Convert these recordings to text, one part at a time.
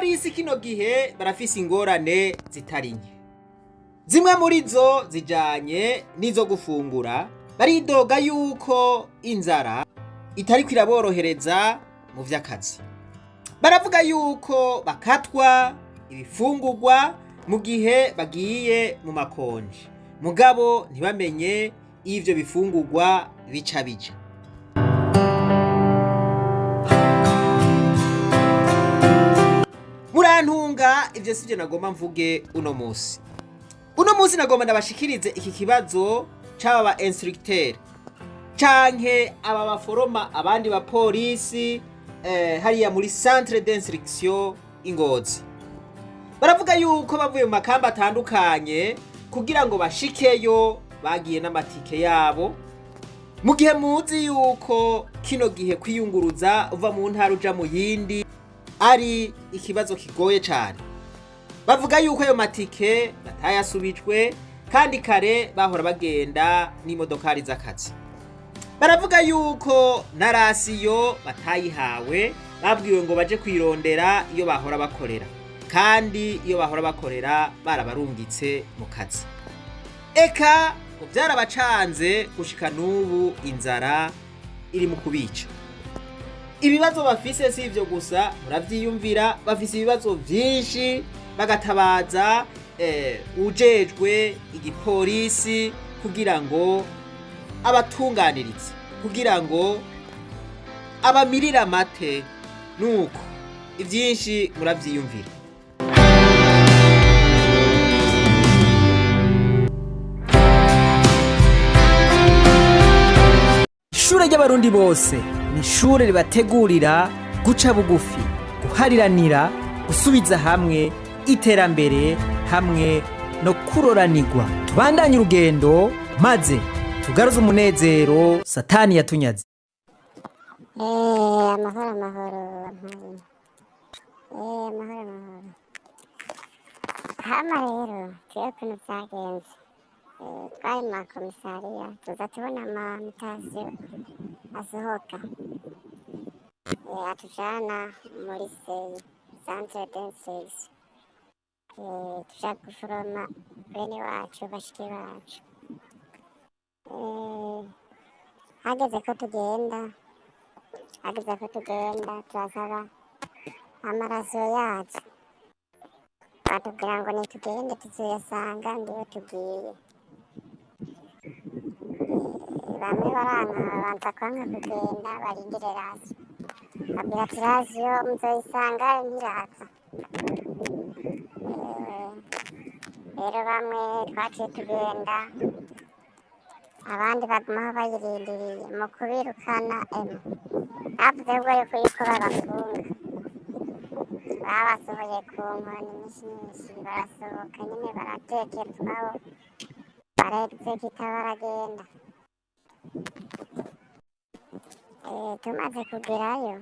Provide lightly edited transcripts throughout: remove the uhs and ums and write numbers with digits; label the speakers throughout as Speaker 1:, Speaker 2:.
Speaker 1: abapolisi kino gihe barafise ingorane zitari nke. Zimwe muri zo zijanye n'izo gufungura, baridoga yuko inzara itariko iraborohereza mu vy'akazi. Baravuga yuko bakatwa ibifungurwa mu gihe bagiye mu makonje, mugabo ntibamenye ivyo bifungurwa bica bija. Murantunga, ivyo sivyo nagomba mvuge uno musi. Uno musi nagomba ndabashikirize iki kibazo c'aba ba instructeur canke aba baforoma abandi bapolisi hariya muri centre d'instruction Ingozi. Baravuga yuko bavuye mu makamba atandukanye kugira ngo bashikeyo bagiye n'amatike yabo, mu gihe muzi yuko kino gihe kwiyunguruza uva mu ntara uja mu yindi ari ikibazo kigoye cane. Bavuga yuko ayo matike batayasubijwe kandi kare bahora bagenda n'imodokari z'akazi. Baravuga yuko na rasiyo batayihawe, babwiwe ngo baje kwirondera iyo bahora bakorera, kandi iyo bahora bakorera barabarungitse mu kazi. Eka ngo vyarabacanze gushika n'ubu inzara iri mu kubica. Ibibazo bafise si ivyo gusa, muravyiyumvira, bafise ibibazo vyinshi, bagatabaza ujejwe igipolisi kugira ngo abatunganirize, kugira ngo abamirira amate. Nuko ivyinshi muravyiyumvira. Ishure ry'abarundi bose ni ishure ribategurira guca bugufi, guhariranira, gusubiza hamwe iterambere hamwe no kuroranirwa. Tubandanye urugendo maze tugaruze umunezero Satani yatunyaze.
Speaker 2: Amahoro hama rero twebwe ukuntu vyagenze, twari mu makomisariya tuza tubona amamutasiyo asohoka atujana muri seyi centre d'instruction, tuja guforoma bene wacu bashiki bacu. Hageze ko tugenda turasaba amarasiyo yacu, batubwira ngo nitugende tuzuyasanga ndiyo tugiye. Bamwe baranka babanza kwanka kugenda barindire rasiyo, babwira ati rasiyo muzoyisanga ntiraza. Rero bamwe twaciye tugenda, abandi bagumaho bayirindiriye. Mu kubirukana bavuze yuko babafunga, babasohoye ku nkoni nyinshi barasohoka nyine baratekerezwaho, barexekita baragenda. Tumaze kugerayo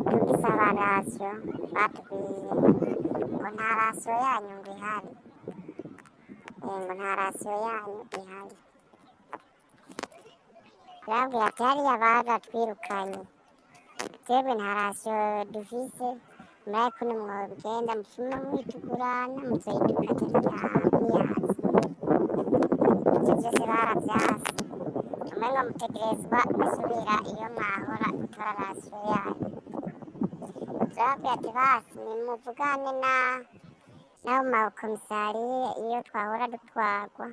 Speaker 2: tugisaba rasiyo, batubwiye ngo nta rasiyo yanyu ngo ihari, ngo nta rasiyo yanyu ihari. Turabwira ati hariya baratwirukanye, twebwe nta rasiyo dufise, murabe kuno mwobigenda mufuma mwitugurana muzoyidukatira miyazi. Ivyo vyose baravyase, umengo mutegerezwa gusubira iyo mwahora gutora rasiyo yanyu. Turabwira ati basi nimuvugane n'abo makomisariye iyo twahora dutwagwa,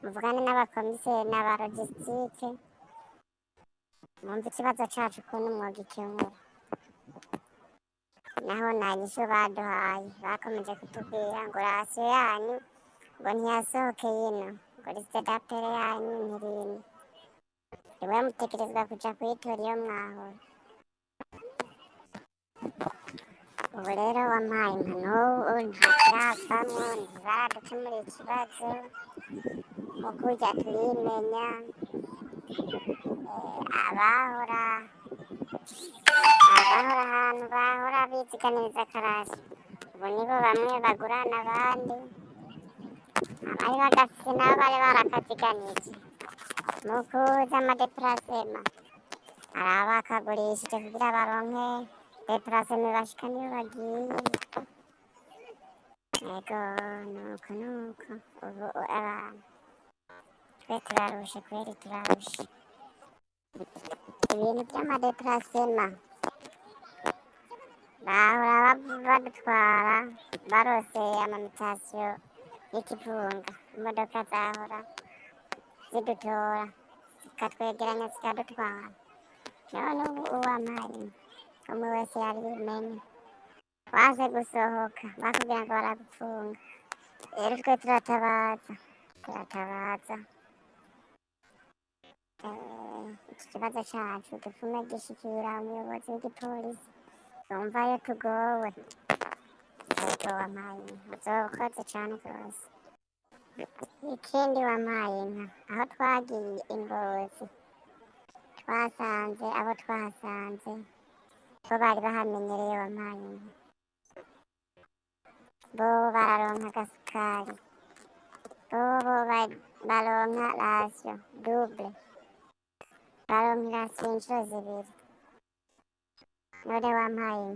Speaker 2: muvugane n'abakomiseri n'aba logistique, mwumve ikibazo cacu ukuntu mwogikemura. Naho nta nyishu baduhaye, bakomeje kutubwira ngo rasiyo yanyu ngo ntiyasohoke yino, ngo liste d'appel yanyu ntirino, niwe mutegerezwa kuja kuyitora iyo mwahora. Ubu rero wampaye impanuro ntakiravamwo, ntibaradukemurira ikibazo, mu kurya turimenya. Abahora ahantu bahora biziganiriza akarasi, ubu nibo bamwe bagurana abandi, abari badafise nabo bari barakaziganije mu kuza amadeparasema. araba akagurishije kugira baronke deparaseme bashika niyo bagiye. Ego nuko ubu abantu twe turarushe kweri turarushe ibintu vy'amadeparasema bahora badutwara barose amamitasiyo y'ikivunga, imodoka zahora zidutora zikatwegeranya zikadutwara. None ubu uwampaye umwe wese yarimenye waje gusohoka bakubwira ngo baragufunga. Rero twe turatabaza iki kibazo cacu dufume gishikira umuyobozi w'igipolisi yumvayo tugowe. Ego wampaye uzokoze cane rwose. Ikindi wampaye aho twagiye Ingozi twasanze abo twahasanze bo bari bahamenyereye wampaye bo bararonka agasukari, bo baronka rasiyo double, baronka irasiyo incuro zibiri. None wampaye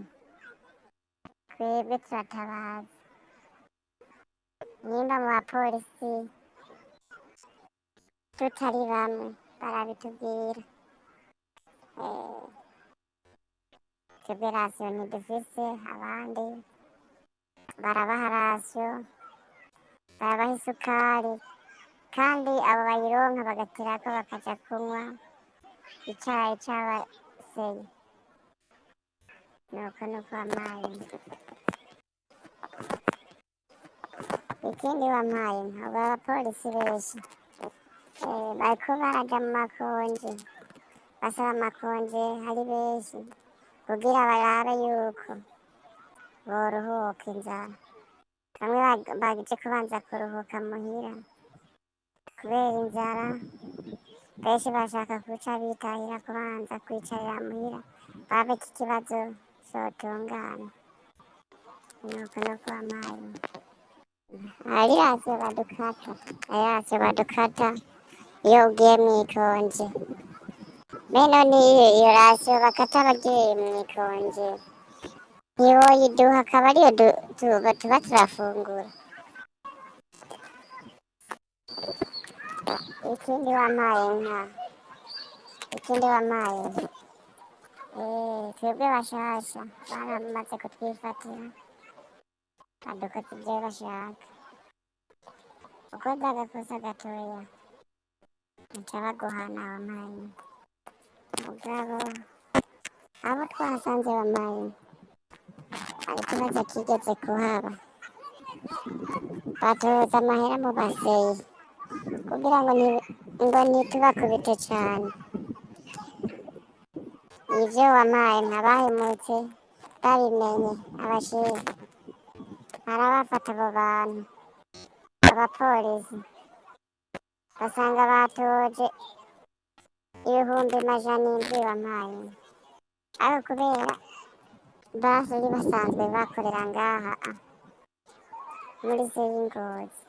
Speaker 2: twebwe turatabaza nimba mu bapolisi tutari bamwe barabitubwira. Twebwe rasiyo ntidufise, abandi barabaha rasiyo, barabaha isukari, kandi abo bayironka bagatirako bakaja kunywa icayi c'abaseye. Nuko wampaye. Ikindi wampaye abo abapolisi benshi bariko baraja mu makonje, basaba amakonje ari benshi kugira barabe yuko boruhuka inzara. Bamwe baje kubanza kuruhuka muhira kubera inzara, benshi bashaka kuca bitahira kubanza kwicarira muhira babe iki kibazo cotungana. Nuko wampaye hari rasiyo badukata iyo ugiye mw'ikonje. Bene n'iyo rasiyo bakata abagiye mw'ikonje ntiboyiduha, akaba ariyo tuba turafungura. Ikindi wampaye twebwe bashasha baramaze kutwifatira badukoze ivyo bashaka. Ukoze agakosa gatoya baca baguhana wampaye. Mugabo abo twahasanze wampaye hari ikibazo kigeze kuhaba, batoza amahera mu baseyi kugira ngo ntitubakubite cane. Ivyo wampaye ntabahemutse babimenye, abashefu barabafata abo bantu abapolisi basanga batoje 700 wampaye. Ariko kubera bari basanzwe bakorera ngaha muri Ingozi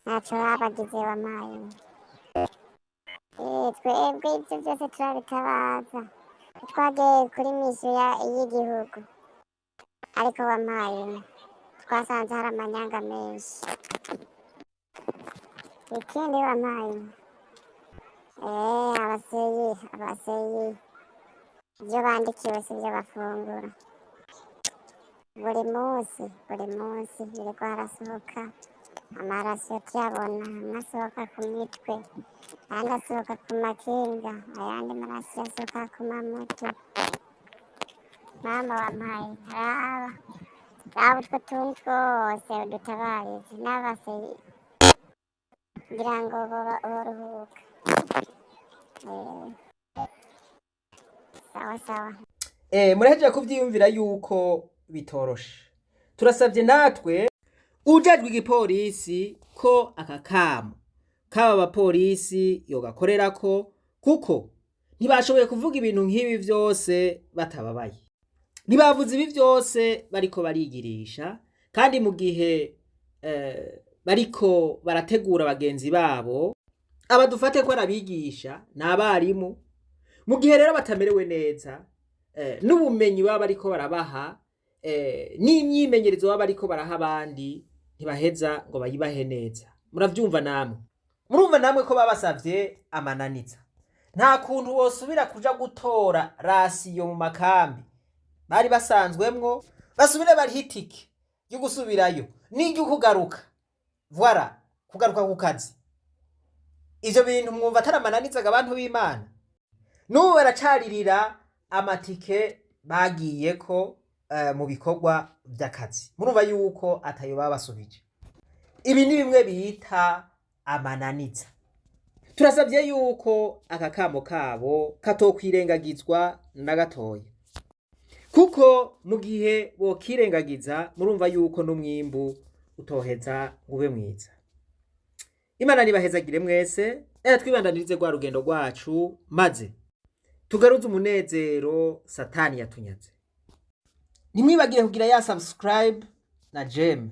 Speaker 2: ntaco babagize wampaye. Twebwe ivyo vyose turabitabaza, twagiye kuri misiyo y'igihugu, ariko wampaye twasanze hari amanyanga menshi. Ikindi wampaye abaseyi ivyo bandikiwe sivyo bafungura. Buri munsi biriko harasohoka amarasiyo tuyabona, amwe asohoka ku mitwe, ayandi asohoka ku makinga, ayandi marasiyo asohoka ku mamoto. Mama wampaye raba utwo tuntu twose udutabarize n'abaseyi kugira ngo boruhuka. Sawa.
Speaker 1: Murahejeje kuvyiyumvira yuko bitoroshe. Turasavye natwe ujejwe igipolisi ko aka kamo k'aba bapolisi yogakorerako, kuko ntibashoboye kuvuga ibintu nk'ibi vyose batababaye. Ntibavuze ibi vyose bariko barigirisha, kandi mu gihe bariko barategura bagenzi babo abadufate ko arabigisha n'abarimu mu gihe rero batamerewe neza n'ubumenyi baba bariko barabaha n'imyimenyerezo baba bariko baraha abandi ntibaheza ngo bayibahe neza. Muravyumva namwe, murumva namwe ko babasavye amananiza. Nta kuntu wosubira kuja gutora rasiyo mu makambi bari basanzwemwo, basubire bariho itike yo gusubirayo n'iryo kugaruka, voilà, kugaruka ku kazi. Ivyo bintu mwumva atari amananizaga abantu b'Imana? N'ubu baracaririra amatike bagiyeko mu bikorwa vy'akazi. Murumva yuko atayo babasubije. Ibi ni bimwe bita amananiza. Turasavye yuko aka kamo kabo katokwirengagizwa na gatoya, kuko mu gihe bokirengagiza murumva yuko n'umwimbu utoheza ube mwiza. Imana nibahezagire mwese, twibandanirize rwa rugendo rwacu maze tugaruze umunezero Satani yatunyaze. Nimwibagire kugira ya subscribe na gem